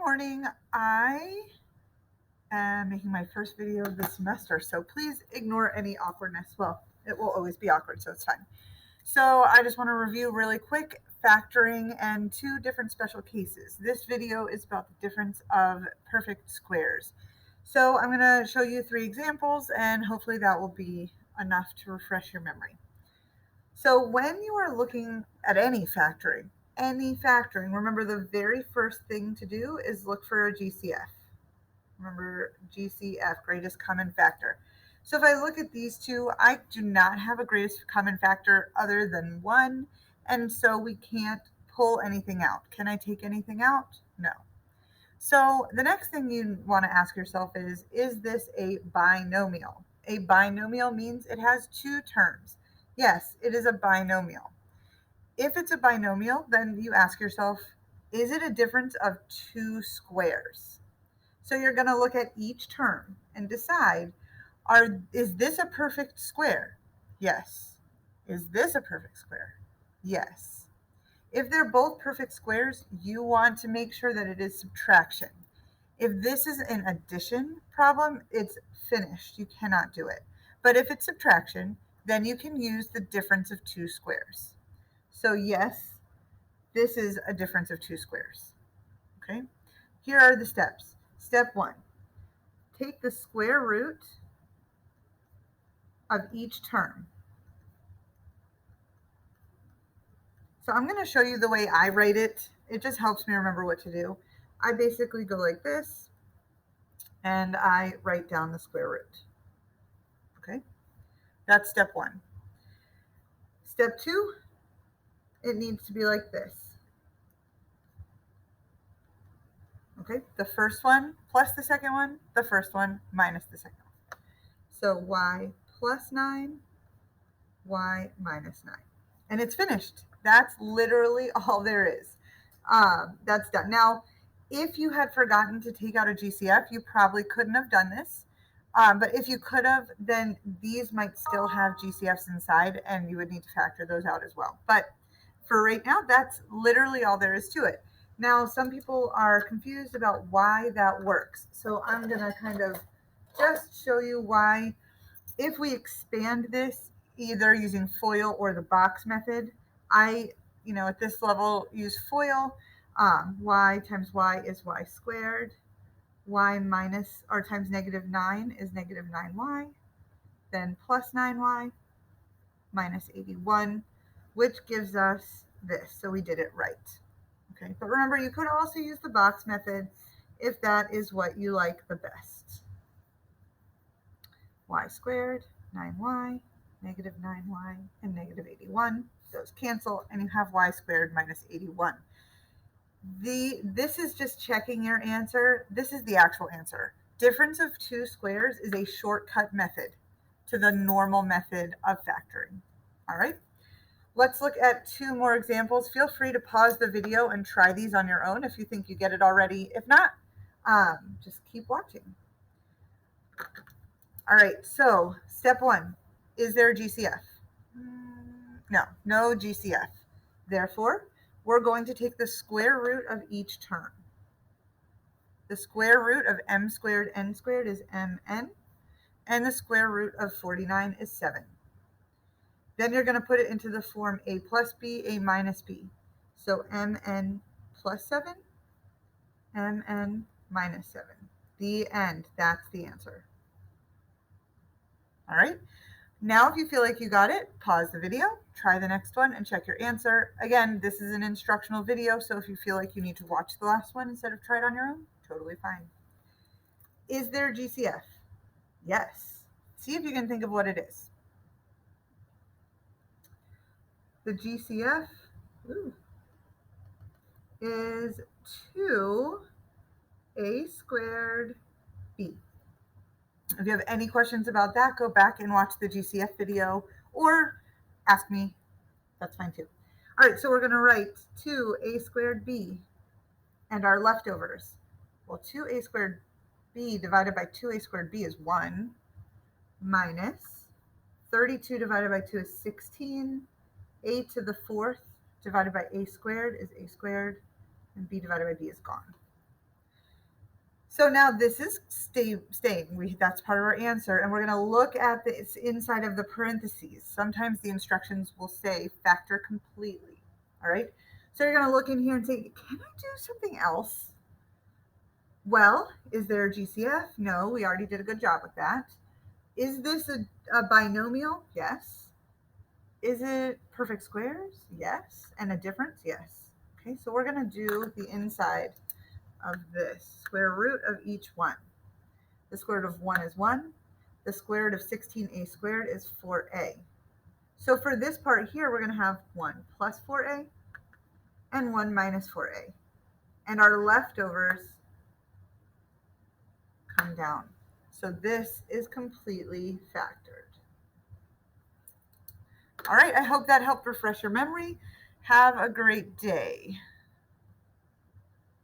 morning. I am making my first video of the semester, so please ignore any awkwardness. Well, it will always be awkward, so it's fine. So I just want to review really quick factoring and two different special cases. This video is about the difference of perfect squares. So I'm going to show you three examples, and hopefully that will be enough to refresh your memory. So when you are looking at any factoring, remember the very first thing to do is look for a GCF. Remember GCF, greatest common factor. So if I look at these two, I do not have a greatest common factor other than 1, and so we can't pull anything out. Can I take anything out? No. So the next thing you want to ask yourself is this a binomial? A binomial means it has two terms. Yes, it is a binomial. If it's a binomial, then you ask yourself, is it a difference of two squares? So you're going to look at each term and decide, is this a perfect square? Yes. Is this a perfect square? Yes. If they're both perfect squares, you want to make sure that it is subtraction. If this is an addition problem, it's finished. You cannot do it. But if it's subtraction, then you can use the difference of two squares. So yes, this is a difference of two squares. Okay. Here are the steps. Step 1. Take the square root of each term. So I'm going to show you the way I write it. It just helps me remember what to do. I basically go like this, and I write down the square root. Okay, that's step 1. Step 2, it needs to be like this. Okay, the first one plus the second one, the first one minus the second one. So y plus 9, y minus 9. And it's finished. That's literally all there is. That's done. Now, if you had forgotten to take out a GCF, you probably couldn't have done this. But if you could have, then these might still have GCFs inside, and you would need to factor those out as well. But for right now, that's literally all there is to it. Now, some people are confused about why that works. So I'm going to kind of just show you why. If we expand this either using FOIL or the box method, I, at this level use FOIL. Y times y is y squared. Y minus or times negative 9 is negative 9y. Then plus 9y minus 81, which gives us this. So we did it right. Okay, but remember, you could also use the box method if that is what you like the best. Y squared, 9y, negative 9y, and negative 81. Those cancel, and you have y squared minus 81. This is just checking your answer. This is the actual answer. Difference of two squares is a shortcut method to the normal method of factoring. All right, let's look at two more examples. Feel free to pause the video and try these on your own if you think you get it already. If not, just keep watching. All right, so step 1, is there a GCF? No GCF. Therefore, we're going to take the square root of each term. The square root of m squared n squared is mn, and the square root of 49 is 7. Then you're going to put it into the form a plus b, a minus b. So mn plus 7, mn minus 7. The end. That's the answer. All right. Now, if you feel like you got it, pause the video, try the next one, and check your answer. Again, this is an instructional video, so if you feel like you need to watch the last one instead of try it on your own, totally fine. Is there a GCF? Yes. See if you can think of what it is. The GCF is 2a squared b. If you have any questions about that, go back and watch the GCF video or ask me. That's fine too. All right, so we're going to write 2a squared b and our leftovers. Well, 2a squared b divided by 2a squared b is 1 minus 32 divided by 2 is 16. A to the 4th divided by a squared is a squared, and b divided by b is gone. So now this is staying. That's part of our answer. And we're going to look at this inside of the parentheses. Sometimes the instructions will say factor completely. All right. So you're going to look in here and say, can I do something else? Well, is there a GCF? No, we already did a good job with that. Is this a binomial? Yes. Is it perfect squares? Yes. And a difference? Yes. Okay, so we're going to do the inside of this. Square root of each one. The square root of 1 is 1. The square root of 16a squared is 4a. So for this part here, we're going to have 1 plus 4a and 1 minus 4a. And our leftovers come down. So this is completely factored. All right, I hope that helped refresh your memory. Have a great day.